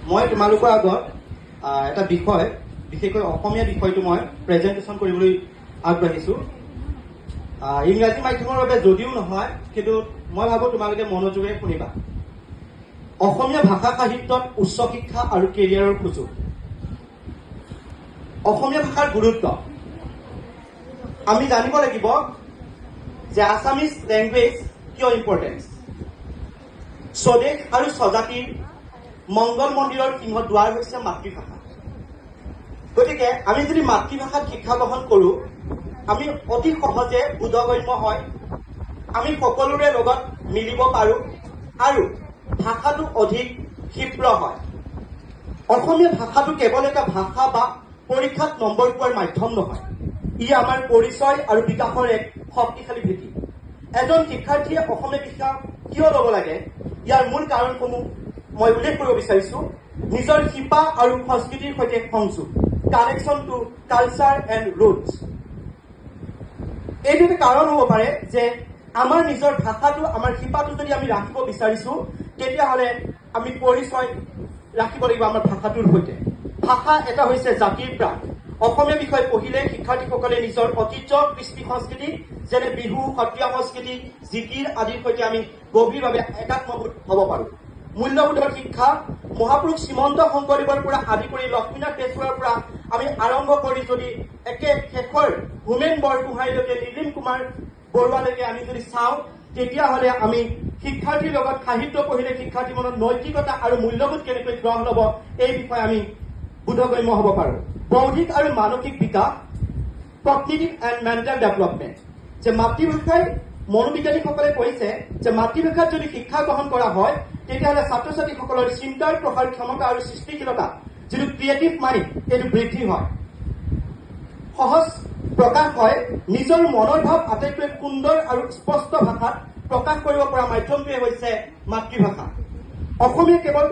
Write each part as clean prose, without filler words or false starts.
মই তোমালোকৰ আগত এটা বিষয় বিশেষকৈ অসমীয়া বিষয়টো মই প্ৰেজেণ্টেশ্যন কৰিবলৈ আগবাঢ়িছোঁ। ইংৰাজী মাধ্যমৰ বাবে যদিও নহয়, কিন্তু মই ভাবোঁ তোমালোকে মনোযোগেৰে শুনিবা। অসমীয়া ভাষা সাহিত্যত উচ্চ শিক্ষা আৰু কেৰিয়াৰৰ সুযোগ। অসমীয়া ভাষাৰ গুৰুত্ব আমি জানিব লাগিব যে আছামিজ লেংগুৱেজ কিয় ইম্পৰ্টেণ্ট। স্বদেশ আৰু স্বজাতিৰ মংগল মন্দিৰৰ সিংহ দুৱাৰ হৈছে মাতৃভাষা। গতিকে আমি যদি মাতৃভাষাত শিক্ষা গ্ৰহণ কৰোঁ, আমি অতি সহজে বোধগম্য হয়, আমি সকলোৰে লগত মিলিব পাৰোঁ আৰু ভাষাটো অধিক ক্ষীপ্ৰ হয়। অসমীয়া ভাষাটো কেৱল এটা ভাষা বা পৰীক্ষাত নম্বৰ পোৱাৰ মাধ্যম নহয়, ই আমাৰ পৰিচয় আৰু বিকাশৰ এক শক্তিশালী ভেটি। এজন শিক্ষাৰ্থীয়ে অসমীয়া ভাষা কিয় ল'ব লাগে, ইয়াৰ মূল কাৰণসমূহ মই উল্লেখ কৰিব বিচাৰিছোঁ। নিজৰ শিপা আৰু সংস্কৃতিৰ সৈতে সংযোগ, connection to culture and routes. এইটো এটা কাৰণ হ'ব পাৰে যে আমাৰ নিজৰ ভাষাটো, আমাৰ শিপাটো যদি আমি ৰাখিব বিচাৰিছোঁ, তেতিয়াহ'লে আমি পৰিচয় ৰাখিব লাগিব আমাৰ ভাষাটোৰ সৈতে। ভাষা এটা হৈছে জাতিৰ প্ৰাণ। অসমীয়া বিষয় পঢ়িলে শিক্ষাৰ্থীসকলে নিজৰ ঐতিহ্য, কৃষ্টি সংস্কৃতি যেনে বিহু, সত্ৰীয়া সংস্কৃতি, জিকিৰ আদিৰ সৈতে আমি গভীৰভাৱে একাত্মবোধ হ'ব পাৰোঁ। মূল্যবোধৰ শিক্ষা মহাপুৰুষ শ্ৰীমন্ত শংকৰদেৱৰ পৰা আদি কৰি লক্ষ্মীনাথ বেজবৰুৱাৰ পৰা আমি আৰম্ভ কৰি যদি একে শেষৰ হোমেন বৰগোহাঁইলৈকে, নীলিম কুমাৰ বৰুৱালৈকে আমি যদি চাওঁ, তেতিয়াহ'লে আমি শিক্ষাৰ্থীৰ লগত সাহিত্য পঢ়িলে শিক্ষাৰ্থীৰ মনত নৈতিকতা আৰু মূল্যবোধ কেনেকৈ গ্ৰহণ হ'ব, এই বিষয়ে আমি বোধগম্য হ'ব পাৰোঁ। বৌদ্ধিক আৰু মানসিক বিকাশ, কগনিটিভ এণ্ড মেণ্টেল ডেভেলপমেণ্ট। যে মাতৃভাষাই মনোবিজ্ঞানীসকলে কৈছে যে মাতৃভাষাত যদি শিক্ষা গ্ৰহণ কৰা হয়, তেতিয়াহ'লে ছাত্ৰ ছাত্ৰীসকলৰ চিন্তাৰ প্ৰসাৰ ক্ষমতা আৰু সৃষ্টিশীলতা, যিটো ক্ৰিয়েটিভ মাইণ্ড, এইটো বৃদ্ধি হয়, সহজ প্ৰকাশ হয়। নিজৰ মনৰ ভাৱ আটাইতকৈ সুন্দৰ আৰু স্পষ্ট ভাষাত প্ৰকাশ কৰিব পৰা মাধ্যমটোৱে হৈছে মাতৃভাষা। অসমীয়া কেৱল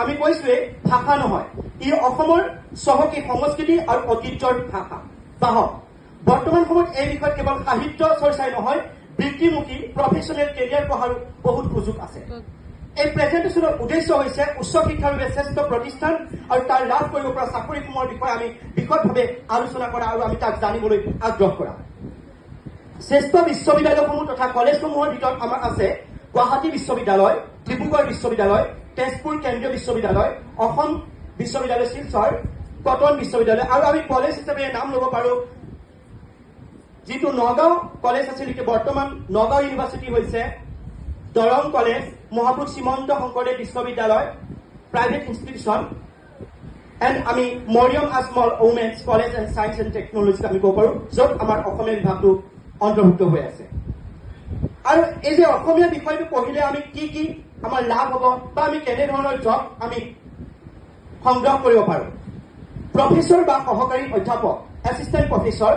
আমি কৈছোৱেই ভাষা নহয়, ই অসমৰ চহকী সংস্কৃতি আৰু ঐতিহ্যৰ ভাষা বাহক। বৰ্তমান সময়ত এই বিষয়ত কেৱল সাহিত্য চৰ্চাই নহয়, বৃত্তিমুখী প্ৰফেচনেল কেৰিয়াৰ পঢ়াৰো বহুত সুযোগ আছে। এই প্ৰেজেণ্টেশ্যনৰ উদ্দেশ্য হৈছে উচ্চ শিক্ষাৰ বাবে শ্ৰেষ্ঠ প্ৰতিষ্ঠান আৰু তাৰ লাভ কৰিব পৰা চাকৰিসমূহৰ বিষয়ে আমি বিশদভাৱে আলোচনা কৰা আৰু আমি তাক জানিবলৈ আগ্ৰহ কৰা। শ্ৰেষ্ঠ বিশ্ববিদ্যালয়সমূহ তথা কলেজসমূহৰ ভিতৰত আমাৰ আছে গুৱাহাটী বিশ্ববিদ্যালয়, ডিব্ৰুগড় বিশ্ববিদ্যালয়, তেজপুৰ কেন্দ্ৰীয় বিশ্ববিদ্যালয়, অসম বিশ্ববিদ্যালয় শিলচৰ, কটন বিশ্ববিদ্যালয়, আৰু আমি কলেজ হিচাপে নাম ল'ব পাৰোঁ যিটো নগাঁও কলেজ আছিল, বৰ্তমান নগাঁও ইউনিভাৰ্চিটি হৈছে, দৰং কলেজ, মহাপুৰুষ শ্ৰীমন্ত শংকৰদেৱ বিশ্ববিদ্যালয়, প্ৰাইভেট ইনষ্টিটিউশ্যন, এণ্ড আমি Mariam Ajmal women's college and science and টেকনলজিত আমি ক'ব পাৰোঁ, য'ত আমাৰ অসমীয়া বিভাগটো অন্তৰ্ভুক্ত হৈ আছে। আৰু এই যে অসমীয়া বিষয়টো পঢ়িলে আমি কি কি আমাৰ লাভ হ'ব বা আমি কেনেধৰণৰ জব আমি সংগ্ৰহ কৰিব পাৰোঁ। প্ৰফেচৰ বা সহকাৰী অধ্যাপক, এছিষ্টেণ্ট প্ৰফেচৰ,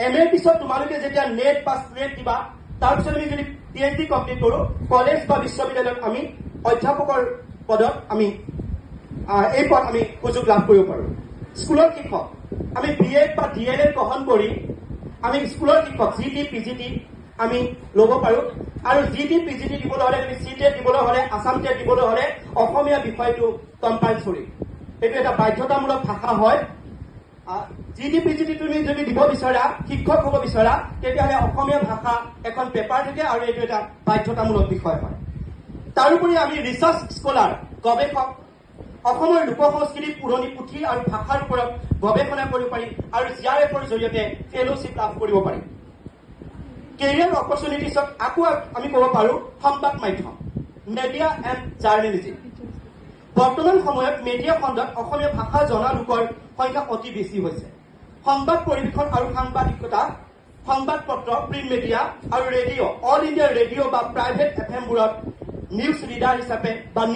এম এৰ পিছত তোমালোকে যেতিয়া নেট বা স্লেট দিবা, তাৰপিছত আমি যদি PhD কমপ্লিট কৰোঁ, কলেজ বা বিশ্ববিদ্যালয়ত আমি অধ্যাপকৰ পদত আমি এই পদ আমি সুযোগ লাভ কৰিব পাৰোঁ। স্কুলৰ শিক্ষক, আমি BEd বা DLEd গ্ৰহণ কৰি আমি স্কুলৰ শিক্ষক GT PGT আমি ল'ব পাৰোঁ। আৰু GT PGT দিবলৈ হ'লে, তুমি CTET দিবলৈ হ'লে, আছাম টেট দিবলৈ হ'লে অসমীয়া বিষয়টো কম্পালচৰি, এইটো এটা বাধ্যতামূলক ভাষা হয়। GT PGT তুমি যদি দিব বিচৰা, শিক্ষক হ'ব বিচৰা, তেতিয়াহ'লে অসমীয়া ভাষা এখন পেপাৰ থাকে আৰু এইটো এটা বাধ্যতামূলক বিষয় হয়। তাৰোপৰি আমি ৰিচাৰ্চ স্কলাৰ, গৱেষক, অসমৰ লোক সংস্কৃতি, পুৰণি পুথি আৰু ভাষাৰ ওপৰত গৱেষণা কৰিব পাৰি আৰু JRFৰ জৰিয়তে ফেলোশ্বিপ লাভ কৰিব পাৰি। কেৰিয়াৰ অপৰচুনিটিছত আকৌ আমি ক'ব পাৰোঁ সংবাদ মাধ্যম, মেডিয়া এণ্ড জাৰ্নেলিজিম। বৰ্তমান সময়ত মেডিয়া খণ্ডত অসমীয়া ভাষা জনা লোকৰ সংখ্যা অতি বেছি হৈছে। সংবাদ পৰিৱেশন আৰু সাংবাদিকতা, সংবাদ পত্ৰ, প্ৰিণ্ট মিডিয়া আৰু ৰেডিঅ', অল ইণ্ডিয়া ৰেডিঅ' বা প্ৰাইভেট FM বোৰত নিউজ ৰিডাৰ হিচাপে বা